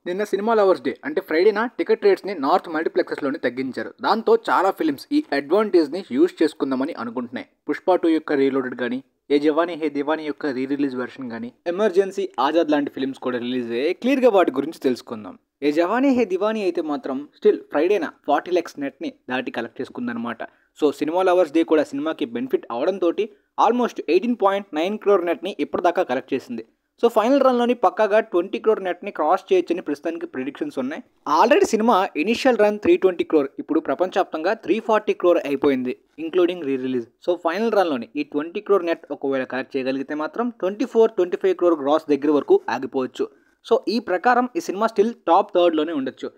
నిన్న cinema lovers day అంటే ఫ్రైడేన ticket రేట్స్ని north మల్టీప్లెక్సెస్లోని తగ్గించారు. దాంతో చాలా ఫిల్మ్స్ ఈ అడ్వాంటేజ్ని యూజ్ చేసుకుందామని అనుకుంటున్నాయి. పుష్ప 2 యొక్క రీలోడెడ్ కానీ, ఏ జవానీ హే దివానీ యొక్క రీ రిలీజ్ వెర్షన్ కానీ, ఎమర్జెన్సీ ఆజాద్ లాంటి ఫిల్మ్స్ కూడా రిలీజ్ అయ్యాయి. క్లియర్గా వాటి గురించి తెలుసుకుందాం. ఏ జవానీ హే దివానీ అయితే మాత్రం స్టిల్ ఫ్రైడేన 40 lakhs నెట్ని దాటి కలెక్ట్ చేసుకుందనమాట. సో సినిమా లవర్స్ డే కూడా సినిమాకి బెనిఫిట్ అవడంతో ఆల్మోస్ట్ 18.9 crore నెట్ని ఇప్పటిదాకా కలెక్ట్ చేసింది. సో ఫైనల్ రన్లోని పక్కాగా 20 crore నెట్ని క్రాస్ చేయొచ్చని ప్రస్తుతానికి ప్రిడిక్షన్స్ ఉన్నాయి. Already cinema initial run 320 crore, ఇప్పుడు ప్రపంచవ్యాప్తంగా 340 crore అయిపోయింది including rerelease. So final రన్లోని ఈ 20 crore నెట్ ఒకవేళ కలెక్ట్ చేయగలిగితే మాత్రం 24-25 crore గ్రాస్ దగ్గర వరకు ఆగిపోవచ్చు. సో ఈ ప్రకారం ఈ సినిమా స్టిల్ టాప్ థర్డ్లోనే ఉండొచ్చు.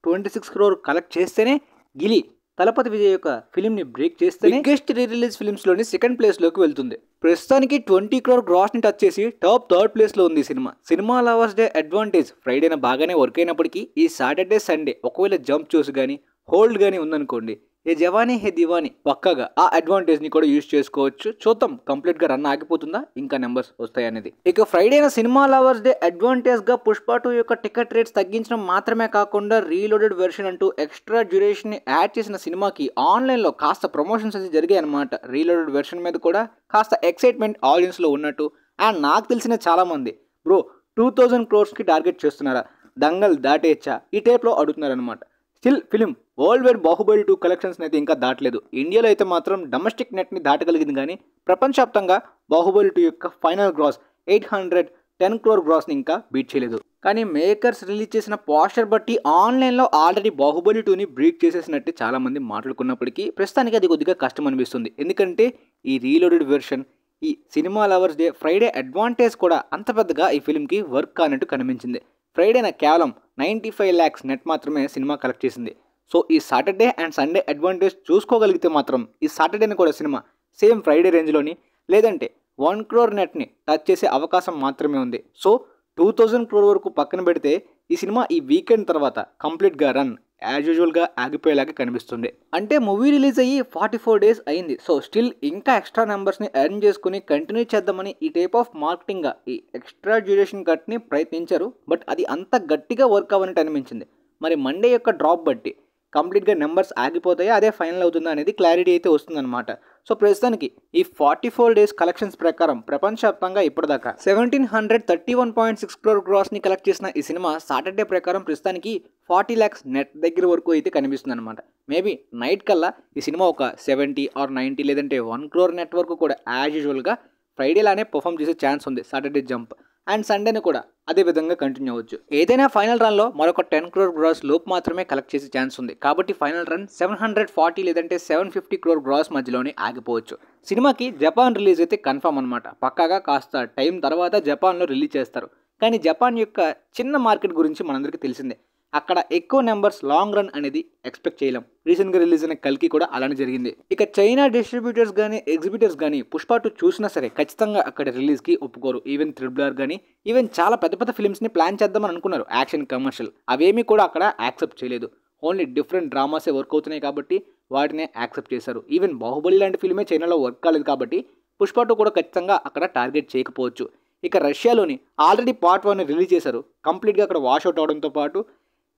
26 crore కలెక్ట్ చేస్తేనే గిలీ తలపతి విజయ్ యొక్క ఫిలింని బ్రేక్ చేస్తే బిగ్గెస్ట్ రీ రిలీజ్ ఫిల్మ్స్లోని సెకండ్ ప్లేస్లోకి వెళ్తుంది. ప్రస్తుతానికి 20 crore గ్రాస్ని టచ్ చేసి టాప్ థర్డ్ ప్లేస్లో ఉంది సినిమా. సినిమా లవర్స్ డే అడ్వాంటేజ్ ఫ్రైడేన బాగానే వర్క్ అయినప్పటికీ ఈ సాటర్డే సండే ఒకవేళ జంప్ చూసి కానీ హోల్డ్ కానీ ఉందనుకోండి, ఏ జవానీ హే దివానీ పక్కాగా ఆ అడ్వాంటేజ్ని కూడా యూజ్ చేసుకోవచ్చు. చూద్దాం కంప్లీట్గా రన్ ఆగిపోతుందా, ఇంకా నెంబర్స్ వస్తాయి అనేది. ఇక ఫ్రైడేన సినిమా లవర్స్ డే అడ్వాంటేజ్గా పుష్ప 2 యొక్క టికెట్ రేట్స్ తగ్గించడం మాత్రమే కాకుండా రీలోడెడ్ వెర్షన్ అంటూ ఎక్స్ట్రా డ్యూరేషన్ని యాడ్ చేసిన సినిమాకి ఆన్లైన్లో కాస్త ప్రమోషన్స్ అయితే జరిగాయి అనమాట. రీలోడెడ్ వెర్షన్ మీద కూడా కాస్త ఎక్సైట్మెంట్ ఆడియన్స్లో ఉన్నట్టు. అండ్ నాకు తెలిసిన చాలామంది బ్రో 2000 crores టార్గెట్ చేస్తున్నారా, దంగల్ దాటేచ్చా ఈ టైప్లో అడుగుతున్నారనమాట. Still film worldwide Baahubali 2 collections అయితే ఇంకా దాటలేదు. ఇండియాలో అయితే మాత్రం డొమెస్టిక్ నెట్ని దాటగలిగింది, కానీ ప్రపంచవ్యాప్తంగా బాహుబలి 2 యొక్క ఫైనల్ గ్రాస్ 810 crore గ్రాస్ని ఇంకా బీట్ చేయలేదు. కానీ మేకర్స్ రిలీజ్ చేసిన పోస్టర్ బట్టి ఆన్లైన్లో ఆల్రెడీ బాహుబలి 2ని బ్రేక్ చేసేసినట్టు చాలామంది మాట్లాడుకున్నప్పటికీ ప్రస్తుతానికి అది కొద్దిగా కష్టం అనిపిస్తుంది. ఎందుకంటే ఈ రీలోడెడ్ వెర్షన్ ఈ cinema lovers day Friday advantage కూడా అంత పెద్దగా ఈ ఫిలింకి వర్క్ కానట్టు కనిపించింది. ఫ్రైడేన కేవలం 95 lakhs నెట్ మాత్రమే సినిమా కలెక్ట్ చేసింది. సో ఈ సాటర్డే అండ్ సండే అడ్వాంటేజ్ చూసుకోగలిగితే మాత్రం ఈ సాటర్డేని కూడా సినిమా సేమ్ ఫ్రైడే రేంజ్లోని లేదంటే 1 crore నెట్ని టచ్ చేసే అవకాశం మాత్రమే ఉంది. సో 2000 crore వరకు పక్కన పెడితే ఈ సినిమా ఈ వీకెండ్ తర్వాత కంప్లీట్గా రన్ యాజ్ యూజువల్గా ఆగిపోయేలాగా కనిపిస్తుంది. అంటే మూవీ రిలీజ్ అయ్యి 44 days అయింది. సో స్టిల్ ఇంకా ఎక్స్ట్రా నెంబర్స్ని ఎర్న్ చేసుకుని కంటిన్యూ చేద్దామని ఈ టైప్ ఆఫ్ మార్కెటింగ్గా ఈ ఎక్స్ట్రా డ్యూరేషన్ కట్ని ప్రయత్నించారు. బట్ అది అంత గట్టిగా వర్క్ అవ్వనట్టు అనిపించింది. మరి మండే యొక్క డ్రాప్ బట్టి కంప్లీట్గా నెంబర్స్ ఆగిపోతాయి, అదే ఫైనల్ అవుతుందా అనేది క్లారిటీ అయితే వస్తుందన్నమాట. సో ప్రస్తుతానికి ఈ 44 days కలెక్షన్స్ ప్రకారం ప్రపంచవ్యాప్తంగా ఇప్పటిదాకా 1731.6 crore గ్రాస్ని కలెక్ట్ చేసిన ఈ సినిమా సాటర్డే ప్రకారం ప్రస్తుతానికి 40 lakhs నెట్ దగ్గర వరకు అయితే కనిపిస్తుంది అనమాట. మేబీ నైట్ కల్లా ఈ సినిమా ఒక 70 or 90 లేదంటే 1 crore నెట్ వరకు కూడా యాజ్ యూజువల్గా ఫ్రైడేలానే పర్ఫామ్ చేసే ఛాన్స్ ఉంది. సాటర్డే జంప్ అండ్ సండేని కూడా అదే విధంగా కంటిన్యూ అవ్వచ్చు. ఏదైనా ఫైనల్ రన్లో మరొక 10 crore గ్రాస్ లోపు మాత్రమే కలెక్ట్ చేసే ఛాన్స్ ఉంది. కాబట్టి ఫైనల్ రన్ 740 లేదంటే 750 crore గ్రాస్ మధ్యలోనే ఆగిపోవచ్చు. సినిమాకి జపాన్ రిలీజ్ అయితే కన్ఫర్మ్ అనమాట. పక్కాగా కాస్త టైం తర్వాత జపాన్లో రిలీజ్ చేస్తారు. కానీ జపాన్ యొక్క చిన్న మార్కెట్ గురించి మనందరికీ తెలిసిందే. అక్కడ ఎక్కువ నెంబర్స్ లాంగ్ రన్ అనేది ఎక్స్పెక్ట్ చేయలేం. రీసెంట్గా రిలీజ్ అయిన కల్కి కూడా అలానే జరిగింది. ఇక చైనా డిస్ట్రిబ్యూటర్స్ కానీ ఎగ్జిబిటర్స్ కానీ పుష్ప 2 చూసినా సరే ఖచ్చితంగా అక్కడ రిలీజ్కి ఒప్పుకోరు. ఈవెన్ త్రిబుల్ ఆర్ కానీ ఈవెన్ చాలా పెద్ద పెద్ద ఫిల్మ్స్ని ప్లాన్ చేద్దామని అనుకున్నారు, యాక్షన్ కమర్షియల్, అవేమీ కూడా అక్కడ యాక్సెప్ట్ చేయలేదు. ఓన్లీ డిఫరెంట్ డ్రామాసే వర్క్ అవుతున్నాయి కాబట్టి వాటినే యాక్సెప్ట్ చేశారు. ఈవెన్ బాహుబలి లాంటి ఫిల్మే చైనాలో వర్క్ కాలేదు కాబట్టి పుష్ప 2 కూడా ఖచ్చితంగా అక్కడ టార్గెట్ చేయకపోవచ్చు. ఇక రష్యాలోని ఆల్రెడీ పార్ట్ 1 రిలీజ్ చేశారు. కంప్లీట్గా అక్కడ వాష్అవుట్ అవడంతో పాటు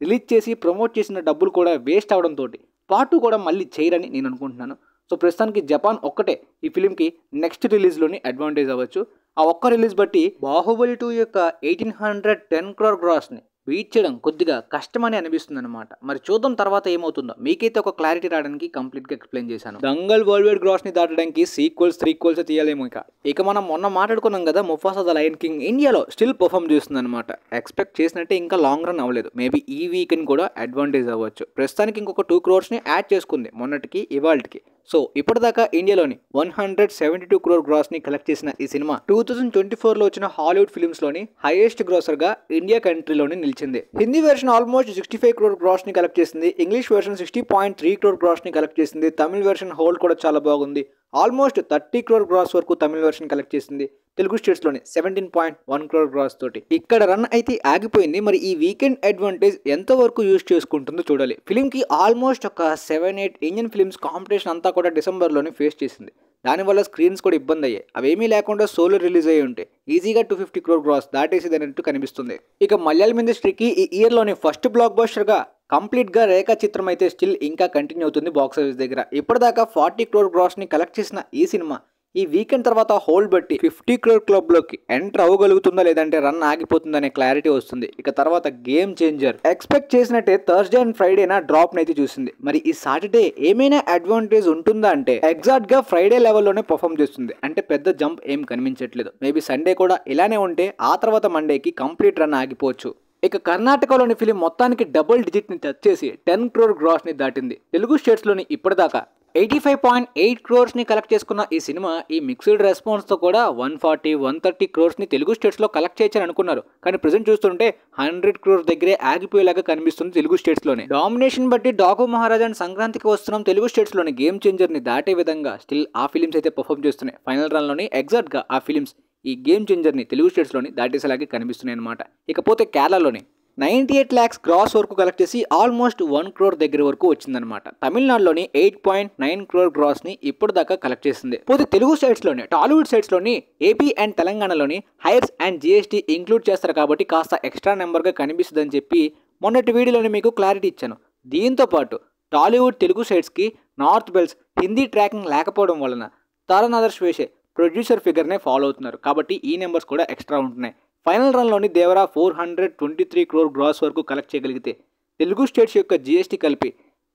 రిలీజ్ చేసి ప్రమోట్ చేసిన డబ్బులు కూడా వేస్ట్ అవడంతో పార్ట్ 2 కూడా మళ్ళీ చేయరని నేను అనుకుంటున్నాను. సో ప్రస్తుతానికి జపాన్ ఒక్కటే ఈ ఫిలింకి నెక్స్ట్ రిలీజ్లోని అడ్వాంటేజ్ అవ్వచ్చు. ఆ ఒక్క రిలీజ్ బట్టి బాహుబలి 2 యొక్క 1810 crore గ్రాస్ని బీట్ చేయడం కొద్దిగా కష్టమని అనిపిస్తుంది అనమాట. మరి చూద్దాం తర్వాత ఏమవుతుందో. మీకైతే ఒక క్లారిటీ రావడానికి కంప్లీట్గా ఎక్స్ప్లెయిన్ చేశాను. దంగల్ వరల్డ్ వైడ్ గ్రాస్ని దాటడానికి సీక్వెల్స్ 3 తీయాలేమో. ఇక మనం మొన్న మాట్లాడుకున్నాం కదా, ముఫాసా ద లయన్ కింగ్ ఇండియాలో స్టిల్ పర్ఫామ్ చేస్తుంది అనమాట. ఎక్స్పెక్ట్ చేసినట్టే ఇంకా లాంగ్ రన్ అవ్వలేదు. మేబీ ఈ వీకెండ్ కూడా అడ్వాంటేజ్ అవ్వచ్చు. ప్రస్తుతానికి ఇంకొక 2 crores యాడ్ చేసుకుంది మొన్నటికి ఇవాళకి. సో ఇప్పటిదాకా ఇండియాలోని 172 crore గ్రాస్ని కలెక్ట్ చేసిన ఈ సినిమా 2024లో వచ్చిన హాలీవుడ్ ఫిల్మ్స్లోని హైయెస్ట్ గ్రాసర్గా ఇండియా కంట్రీలోని నిలిచింది. హిందీ వెర్షన్ ఆల్మోస్ట్ 65 crore గ్రాస్ని కలెక్ట్ చేసింది. ఇంగ్లీష్ వెర్షన్ 60.3 crore గ్రాస్ని కలెక్ట్ చేసింది. తమిళ వెర్షన్ హోల్డ్ కూడా చాలా బాగుంది. ఆల్మోస్ట్ 30 crore గ్రాస్ వరకు తమిళ వెర్షన్ కలెక్ట్ చేసింది. తెలుగు స్టేట్స్లోని 17.1 crore గ్రాస్ తోటి ఇక్కడ రన్ అయితే ఆగిపోయింది. మరి ఈ వీకెండ్ అడ్వాంటేజ్ ఎంతవరకు యూజ్ చేసుకుంటుందో చూడాలి. ఫిలింకి ఆల్మోస్ట్ ఒక 7-8 ఇండియన్ ఫిల్మ్స్ కాంపిటీషన్ అంతా కూడా డిసెంబర్లోనే ఫేస్ చేసింది. దానివల్ల స్క్రీన్స్ కూడా ఇబ్బంది అయ్యాయి. అవేమీ లేకుండా సోలో రిలీజ్ అయ్యి ఉంటే ఈజీగా 250 crore గ్రాస్ దాటేసేది అన్నట్టు కనిపిస్తుంది. ఇక మలయాళం ఇండస్ట్రీకి ఈ ఇయర్లోని ఫస్ట్ బ్లాక్ బస్టర్గా కంప్లీట్గా రేఖా చిత్రం అయితే స్టిల్ ఇంకా కంటిన్యూ అవుతుంది బాక్స్ ఆఫీస్ దగ్గర. ఇప్పటిదాకా 40 crore గ్రాస్ని కలెక్ట్ చేసిన ఈ సినిమా ఈ వీకెండ్ తర్వాత హోల్డ్ బట్టి 50 crore క్లబ్లోకి ఎంటర్ అవ్వగలుగుతుందా లేదంటే రన్ ఆగిపోతుందనే క్లారిటీ వస్తుంది. ఇక తర్వాత గేమ్ చేంజర్ ఎక్స్పెక్ట్ చేసినట్టే థర్స్డే అండ్ ఫ్రైడేనా డ్రాప్ అయితే చూసింది. మరి ఈ సాటర్డే ఏమైనా అడ్వాంటేజ్ ఉంటుందా అంటే ఎగ్జాక్ట్ గా ఫ్రైడే లెవెల్లోనే పర్ఫామ్ చేస్తుంది. అంటే పెద్ద జంప్ ఏం కనిపించట్లేదు. మేబీ సండే కూడా ఇలానే ఉంటే ఆ తర్వాత మండేకి కంప్లీట్ రన్ ఆగిపోవచ్చు. ఇక కర్ణాటకలోని ఫిలిం మొత్తానికి డబుల్ డిజిట్ ని టచ్ చేసి 10 crore గ్రాస్ ని దాటింది. తెలుగు స్టేట్స్ లోని ఇప్పటిదాకా 85.8 crores ని కలెక్ట్ చేసుకున్న ఈ సినిమా ఈ మిక్స్డ్ రెస్పాన్స్ తో కూడా 140-130 crores ని తెలుగు స్టేట్స్ లో కలెక్ట్ చేయొచ్చని అనుకున్నారు. కానీ ప్రెసెంట్ చూస్తుంటే 100 crores దగ్గరే ఆగిపోయేలాగా కనిపిస్తుంది తెలుగు స్టేట్స్ లోనే. డామినేషన్ బట్టి డాకు మహారాజ్ అండ్ సంక్రాంతికి వస్తున్నాం తెలుగు స్టేట్స్ లోని గేమ్ చేంజర్ ని దాటే విధంగా స్టిల్ ఆ ఫిలిమ్స్ అయితే పర్ఫామ్ చేస్తున్నాయి. ఫైనల్ రన్ లోని ఎగ్జాక్ట్ గా ఆ ఫిలిమ్స్ ఈ గేమ్ చేంజర్ని తెలుగు స్టేట్స్లోని దాటేసేలాగే కనిపిస్తున్నాయి అనమాట. ఇకపోతే కేరళలోని 98 lakhs గ్రాస్ వరకు కలెక్ట్ చేసి ఆల్మోస్ట్ 1 crore దగ్గర వరకు వచ్చిందనమాట. తమిళనాడులోని 8.9 crore గ్రాస్ని ఇప్పుడు దాకా కలెక్ట్ చేసింది. పోతే తెలుగు సైడ్స్లోని టాలీవుడ్ సైడ్స్లోని ఏపీ అండ్ తెలంగాణలోని హైర్స్ అండ్ జిఎస్టీ ఇంక్లూడ్ చేస్తారు కాబట్టి కాస్త ఎక్స్ట్రా నెంబర్గా కనిపిస్తుందని చెప్పి మొన్నటి వీడియోలోని మీకు క్లారిటీ ఇచ్చాను. దీంతో పాటు టాలీవుడ్ తెలుగు సైడ్స్కి నార్త్ బెల్స్ హిందీ ట్రాకింగ్ లేకపోవడం వలన తరుణ్ ఆదర్శ్ వేసే ప్రొడ్యూసర్ ఫిగర్నే ఫాలో అవుతున్నారు కాబట్టి ఈ నెంబర్స్ కూడా ఎక్స్ట్రా ఉంటున్నాయి. ఫైనల్ రన్లోని దేవరా 423 crore గ్రాస్ వరకు కలెక్ట్ చేయగలిగితే తెలుగు స్టేట్స్ యొక్క జిఎస్టీ కలిపి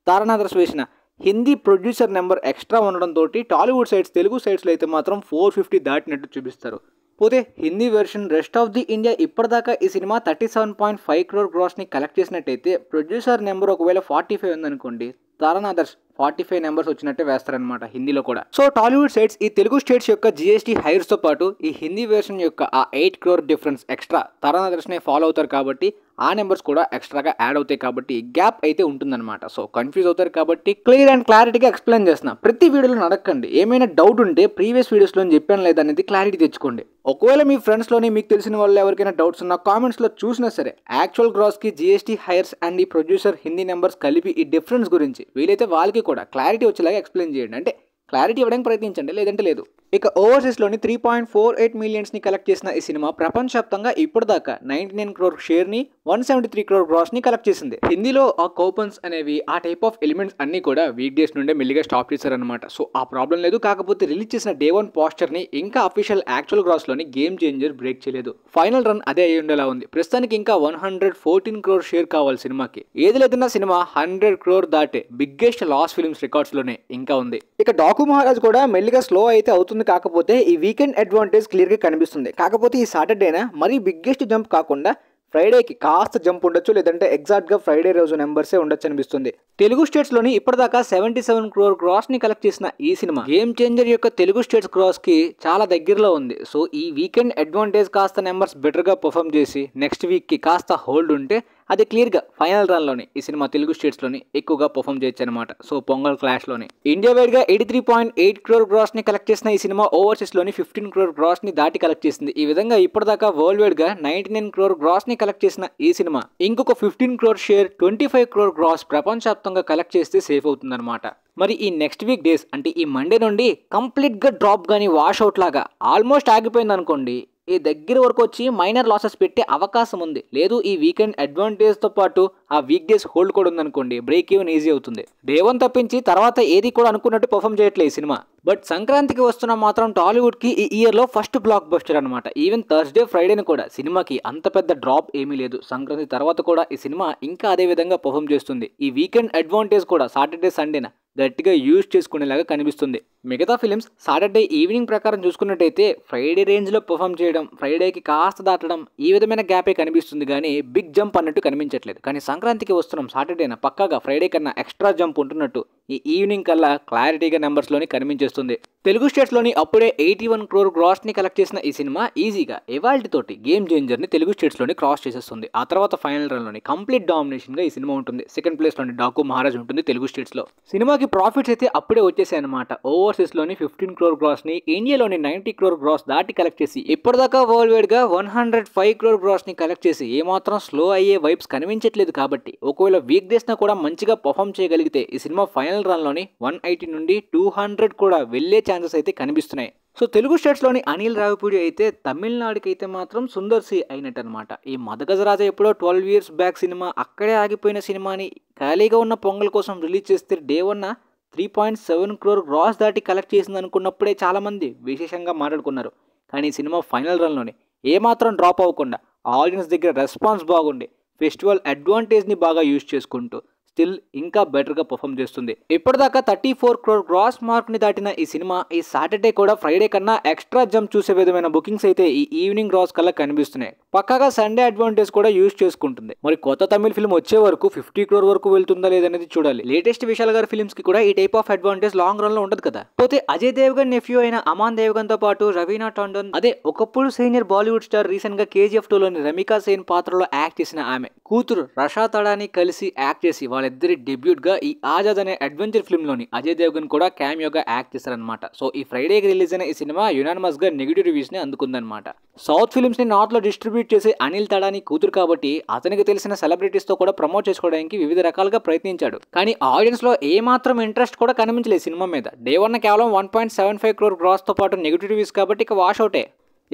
తరుణ్ ఆదర్శ్ వేసిన హిందీ ప్రొడ్యూసర్ నెంబర్ ఎక్స్ట్రా ఉండడంతో టాలీవుడ్ సైడ్స్ తెలుగు సైడ్స్లో అయితే మాత్రం 450 దాటినట్టు చూపిస్తారు. పోతే Hindi version rest of the India ఇప్పటిదాకా ఈ సినిమా 37.5 crore గ్రాస్ని కలెక్ట్ చేసినట్టయితే ప్రొడ్యూసర్ నెంబర్ ఒకవేళ 45 ఉందనుకోండి తరుణ్ ఆదర్శ్ 45 నెంబర్స్ వచ్చినట్టే వేస్తారనమాట హిందీలో కూడా. సో టాలీవుడ్ సైడ్స్ ఈ తెలుగు స్టేట్స్ యొక్క జిఎస్టీ హైర్స్తో పాటు ఈ హిందీ వెర్షన్ యొక్క ఆ 8 crore డిఫరెన్స్ ఎక్స్ట్రా తరుణ్ ఆదర్శ్నే ఫాలో అవుతారు కాబట్టి ఆ నెంబర్స్ కూడా ఎక్స్ట్రాగా యాడ్ అవుతాయి కాబట్టి గ్యాప్ అయితే ఉంటుందన్నమాట. సో కన్ఫ్యూజ్ అవుతారు కాబట్టి క్లియర్ అండ్ క్లారిటీగా ఎక్స్ప్లెయిన్ చేస్తున్నా. ప్రతి వీడియోలో అడగండి. ఏమైనా డౌట్ ఉంటే ప్రీవియస్ వీడియోస్లో చెప్పాను లేదనేది క్లారిటీ తెచ్చుకోండి. ఒకవేళ మీ ఫ్రెండ్స్లోని మీకు తెలిసిన వాళ్ళు ఎవరికైనా డౌట్స్ ఉన్నా కామెంట్స్లో చూసినా సరే యాక్చువల్ గ్రాస్కి జిఎస్టీ హైర్స్ అండ్ ఈ ప్రొడ్యూసర్ హిందీ నెంబర్స్ కలిపి ఈ డిఫరెన్స్ గురించి వీలైతే వాళ్ళకి కూడా క్లారిటీ వచ్చేలాగా ఎక్స్ప్లెయిన్ చేయండి. అంటే క్లారిటీ ఇవ్వడానికి ప్రయత్నించండి, లేదంటే లేదు. ఇక ఓవర్సీస్లోని 3.48 millions కలెక్ట్ చేసిన ఈ సినిమా ప్రపంచవ్యాప్తంగా ఇప్పటిదాకా 99 crore షేర్ని 173 crore గ్రాస్ని కలెక్ట్ చేసింది. హిందీలో ఆ కూపన్స్ అనేవి ఆ టైప్ ఆఫ్ ఎలిమెంట్స్ అన్ని కూడా వీక్ డేస్ నుండే మెల్లిగా స్టాప్ చేశారనమాట. సో ఆ ప్రాబ్లం లేదు. కాకపోతే రిలీజ్ చేసిన డే 1 పోస్టర్ని ఇంకా అఫీషియల్ యాక్చువల్ గ్రాస్లోని గేమ్ చేంజర్ బ్రేక్ చేయలేదు. ఫైనల్ రన్ అదే అయ్యి ఉండేలా ఉంది. ప్రస్తుతానికి ఇంకా 114 crore షేర్ కావాలి సినిమాకి. ఏది లేదన్నా సినిమా 100 crore దాటే బిగ్గెస్ట్ లాస్ ఫిల్మ్స్ రికార్డ్స్లోనే ఇంకా ఉంది. ఇక డాకు మహారాజ్ కూడా మెల్లిగా స్లో అయితే అవుతుంది. కాకపోతే ఈ వీకెండ్ అడ్వాంటేజ్ క్లియర్గా కనిపిస్తుంది. కాకపోతే ఈ సాటర్డేనా మరీ బిగ్గెస్ట్ జంప్ కాకుండా ఫ్రైడేకి కాస్త జంప్ ఉండొచ్చు, లేదంటే ఎగ్జాక్ట్గా ఫ్రైడే రోజు నెంబర్సే ఉండొచ్చు అనిపిస్తుంది. తెలుగు స్టేట్స్లోని ఇప్పటిదాకా 77 crore గ్రాస్ని కలెక్ట్ చేసిన ఈ సినిమా గేమ్ చేంజర్ యొక్క తెలుగు స్టేట్స్ గ్రాస్కి చాలా దగ్గరలో ఉంది. సో ఈ వీకెండ్ అడ్వాంటేజ్ కాస్త నెంబర్స్ బెటర్గా పర్ఫామ్ చేసి నెక్స్ట్ వీక్కి కాస్త హోల్డ్ ఉంటే అది క్లియర్గా ఫైనల్ రన్లోని ఈ సినిమా తెలుగు స్టేట్స్లోని ఎక్కువగా పర్ఫామ్ చేయొచ్చు అనమాట. సో పొంగల్ క్లాష్లోని ఇండియా వైడ్గా 83.8 crore గ్రాస్ని కలెక్ట్ చేసిన ఈ సినిమా ఓవర్సీస్లోని 15 crore గ్రాస్ని దాటి కలెక్ట్ చేసింది. ఈ విధంగా ఇప్పటిదాకా వరల్డ్ వైడ్గా 99 crore గ్రాస్ని కలెక్ట్ చేసిన ఈ సినిమా ఇంకొక 15 crore షేర్ 25 crore గ్రాస్ ప్రపంచవ్యాప్తంగా కలెక్ట్ చేస్తే సేఫ్ అవుతుందన్నమాట. మరి ఈ నెక్స్ట్ వీక్ డేస్ అంటే ఈ మండే నుండి కంప్లీట్గా డ్రాప్ కానీ వాష్ అవుట్ లాగా ఆల్మోస్ట్ ఆగిపోయింది అనుకోండి, ఈ దగ్గర వరకు వచ్చి మైనర్ లాసెస్ పెట్టే అవకాశం ఉంది. లేదు ఈ వీకెండ్ అడ్వాంటేజ్తో పాటు ఆ వీక్ డేస్ హోల్డ్ కూడా ఉందనుకోండి, బ్రేక్ ఈవెన్ ఈజీ అవుతుంది. డే 1 తప్పించి తర్వాత ఏది కూడా అనుకున్నట్టు పర్ఫామ్ చేయట్లేదు ఈ సినిమా. బట్ సంక్రాంతికి వస్తున్న మాత్రం టాలీవుడ్కి ఈ ఇయర్లో ఫస్ట్ బ్లాక్ బస్టర్ అనమాట. ఈవెన్ థర్స్డే ఫ్రైడేని కూడా సినిమాకి అంత పెద్ద డ్రాప్ ఏమీ లేదు. సంక్రాంతి తర్వాత కూడా ఈ సినిమా ఇంకా అదే విధంగా పర్ఫామ్ చేస్తుంది. ఈ వీకెండ్ అడ్వాంటేజ్ కూడా సాటర్డే సండేన గట్టిగా యూజ్ చేసుకునేలాగా కనిపిస్తుంది. మిగతా ఫిలిమ్స్ సాటర్డే ఈవినింగ్ ప్రకారం చూసుకున్నట్టయితే ఫ్రైడే రేంజ్లో పర్ఫామ్ చేయడం, ఫ్రైడేకి కాస్త దాటడం ఈ విధమైన గ్యాపే కనిపిస్తుంది కానీ బిగ్ జంప్ అన్నట్టు కనిపించట్లేదు. కానీ సంక్రాంతికి వస్తున్నాం సాటర్డేన పక్కాగా ఫ్రైడే కన్నా ఎక్స్ట్రా జంప్ ఉంటున్నట్టు ఈ ఈవినింగ్ కల్లా క్లారిటీగా నెంబర్స్లోని కనిపించేస్తుంది. తెలుగు స్టేట్స్లోని అప్పుడే 81 crore గ్రాస్ని కలెక్ట్ చేసిన ఈ సినిమా ఈజీగా ఎవాల్టితోటి గేమ్ చేంజర్ని తెలుగు స్టేట్స్లోని క్రాస్ చేసేస్తుంది. ఆ తర్వాత ఫైనల్ రన్లోని కంప్లీట్ డామినేషన్గా ఈ సినిమా ఉంటుంది. సెకండ్ ప్లేస్లోని డాకు మహారాజ్ ఉంటుంది తెలుగు స్టేట్స్లో. సినిమాకి ప్రాఫిట్స్ అయితే అప్పుడే వచ్చేసాయి అనమాట. ఓవర్సీస్ లోని 15 crore గ్రాస్ ని, ఇండియాలోని 90 crore గ్రాస్ దాటి కలెక్ట్ చేసి ఇప్పటిదాకా వరల్డ్ వైడ్ గా 105 crore గ్రాస్ ని కలెక్ట్ చేసి ఏమాత్రం స్లో అయ్యే వైబ్స్ కనిపించట్లేదు. కాబట్టి ఒకవేళ వీక్ డేస్ న కూడా మంచిగా పర్ఫామ్ చేయగలిగితే ఈ సినిమా ఫైనల్ రన్ లోని 180 నుండి 200 కూడా వెళ్లే ఛాన్సెస్ అయితే కనిపిస్తున్నాయి. సో తెలుగు స్టేట్స్లోని అనిల్ రావిపూడి అయితే తమిళనాడుకి అయితే మాత్రం సుందర్ సి అయినట్టు అనమాట. ఈ మదగజరాజా ఎప్పుడో 12 years బ్యాక్ సినిమా, అక్కడే ఆగిపోయిన సినిమాని ఖాళీగా ఉన్న పొంగల్ కోసం రిలీజ్ చేస్తే డే 1 3.7 crore గ్రాస్ దాటి కలెక్ట్ చేసింది అనుకున్నప్పుడే చాలామంది విశేషంగా మాట్లాడుకున్నారు. కానీ ఈ సినిమా ఫైనల్ రన్లోనే ఏమాత్రం డ్రాప్ అవ్వకుండా ఆడియన్స్ దగ్గర రెస్పాన్స్ బాగుండి ఫెస్టివల్ అడ్వాంటేజ్ని బాగా యూజ్ చేసుకుంటూ స్టిల్ ఇంకా బెటర్గా పర్ఫామ్ చేస్తుంది. ఇప్పటిదాకా 34 crore గ్రాస్ మార్క్ని దాటిన ఈ సినిమా ఈ సాటర్డే కూడా ఫ్రైడే కన్నా ఎక్స్ట్రా జంప్ చూసే విధమైన బుకింగ్స్ అయితే ఈ ఈవినింగ్ గ్రాస్ కల్లా కనిపిస్తున్నాయి. పక్కాగా సండే అడ్వాంటేజ్ కూడా యూజ్ చేసుకుంటుంది. మరి కొత్త తమిళ ఫిల్మ్ వచ్చే వరకు 50 crore వరకు వెళ్తుందా లేదనేది చూడాలి. లేటెస్ట్ విశాల్ గారి ఫిల్మ్స్ కి కూడా ఈ type of advantage long run లో ఉండదు కదా. పోతే అజయ్ దేవ్గన్ నెఫ్యూ అయిన అమాన్ దేవ్గన్ తో పాటు రవీనా టాండన్, అదే ఒకప్పుడు సీనియర్ బాలీవుడ్ స్టార్, రీసెంట్ గా KGF 2లోని రమికా సేన్ పాత్రలో యాక్ట్ చేసిన ఆమె కూతురు రషా తడాని కలిసి యాక్ట్ చేసి వాళ్ళిద్దరి డెబ్యూట్ గా ఈ ఆజాద్ అనే అడ్వెంచర్ ఫిల్మ్ లోని అజయ్ దేవ్గన్ కూడా క్యామియోగా యాక్ట్ చేశారనమాట. సో ఈ ఫ్రైడేకి రిలీజ్ అయిన ఈ సినిమా యునానిమస్ గా నెగిటివ్ రివ్యూస్ ని అందుకుందనమాట. సౌత్ ఫిల్మ్స్ ని నార్త్ లో డిస్ట్రిబ్యూట్ చేసే అనిల్ తడాని కూతురు కాబట్టి అతనికి తెలిసిన సెలబ్రిటీస్ తో కూడా ప్రమోట్ చేసుకోవడానికి వివిధ రకాలుగా ప్రయత్నించాడు. కానీ ఆడియన్స్ లో ఏ మాత్రం ఇంట్రెస్ట్ కూడా కనిపించలేదు సినిమా మీద. డే 1 కేవలం 1.75 crore గ్రాస్ తో పాటు నెగిటివ్ రివ్యూస్ కాబట్టి ఇక వాష్ అవుటే.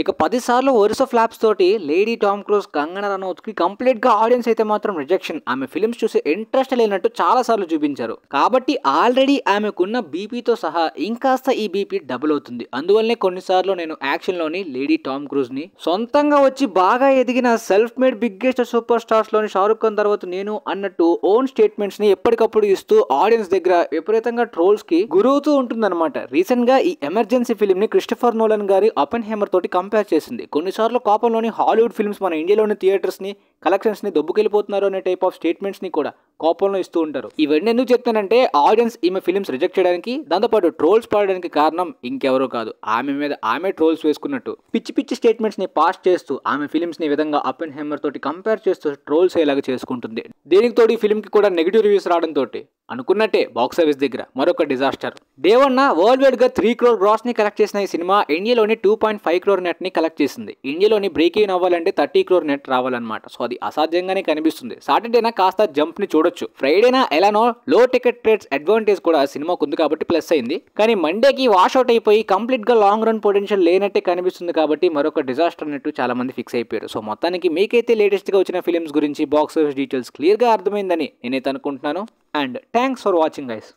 ఇక 10 సార్లు వరుస ఫ్లాప్స్ తోటి lady Tom cruise Kangana Ranaut కి కంప్లీట్ గా ఆడియన్స్ అయితే మాత్రం రిజెక్షన్, ఆమె ఫిల్మ్స్ చూసి ఇంట్రెస్ట్ లేనట్టు చాలా సార్లు చూపించారు. కాబట్టి ఆల్రెడీ ఆమెకున్న బీపీతో సహా ఇంకాస్త ఈ బీపీ డబుల్ అవుతుంది. అందువల్లనే కొన్నిసార్లు నేను యాక్షన్ లోని లేడీ టామ్ క్రూజ్ ని, సొంతంగా వచ్చి బాగా ఎదిగిన self made biggest super stars లోని షారుఖ్ ఖాన్ తర్వాత నేను అన్నట్టు ఓన్ స్టేట్మెంట్స్ ని ఎప్పటికప్పుడు ఇస్తూ ఆడియన్స్ దగ్గర విపరీతంగా ట్రోల్స్ కి గురవుతూ ఉంటుందన్నమాట. రీసెంట్ గా ఈ ఎమర్జెన్సీ ఫిల్మ్ ని క్రిస్టఫర్ నోలన్ గారి ఓపెన్హైమర్ తోటి కంపేర్ చేసింది. కొన్నిసార్లు కోపంలోని హాలీవుడ్ ఫిల్మ్స్ మన ఇండియాలోని థియేటర్స్ ని, కలెక్షన్స్ ని దొబ్బుకెళ్ళిపోతున్నారు అనే టైప్ ఆఫ్ స్టేట్మెంట్స్ ని కూడా కోపంలో ఇస్తూ ఉంటారు. ఇవన్నీ ఎందుకు చెప్తానంటే ఆడియన్స్ ఈమె ఫిల్మ్స్ రిజెక్ట్ చేయడానికి, దాంతోపాటు ట్రోల్స్ పడడానికి కారణం ఇంకెవరో కాదు, ఆమె మీద ఆమె ట్రోల్స్ వేసుకున్నట్టు పిచ్చి పిచ్చి స్టేట్మెంట్స్ ని పాస్ చేస్తూ ఆమె ఫిల్మ్స్ ని ఈ విధంగా ఓపెన్హైమర్ తోటి కంపేర్ చేస్తూ ట్రోల్స్ అయ్యేలాగా చేసుకుంటుంది. దీనికి తోడు ఈ ఫిల్మ్ కి కూడా నెగిటివ్ రివ్యూస్ రావడంతో అనుకున్నట్టే బాక్స్ ఆఫీస్ దగ్గర మరొక డిజాస్టర్. డే 1 వరల్డ్ వైడ్ గా 3 crore గ్రాస్ ని కలెక్ట్ చేసిన ఈ సినిమా ఇండియాలోని 2.5 crore నెట్ ని కలెక్ట్ చేసింది. ఇండియాలోని బ్రేక్ ఈవెన్ అవ్వాలంటే 30 crore నెట్ రావాలన్నమాట. సో అది అసాధ్యంగానే కనిపిస్తుంది. సాటర్డేనా కాస్త జంప్ ని చూడొచ్చు, ఫ్రైడేనా ఎలానో లో టికెట్ రేట్స్ అడ్వాంటేజ్ కూడా సినిమాకు ఉంది కాబట్టి ప్లస్ అయింది. కానీ మండేకి వాష్ అవుట్ అయిపోయి కంప్లీట్ గా లాంగ్ రన్ పొటెన్షియల్ లేనట్టే కనిపిస్తుంది కాబట్టి మరొక డిజాస్టర్ అన్నట్టు చాలా మంది ఫిక్స్ అయిపోయారు. సో మొత్తానికి మీకైతే లేటెస్ట్ గా వచ్చిన ఫిల్మ్స్ గురించి బాక్స్ ఆఫీస్ డీటెయిల్స్ క్లియర్ గా అర్థమైందని నేనైతే అనుకుంటున్నాను. And thanks for watching guys.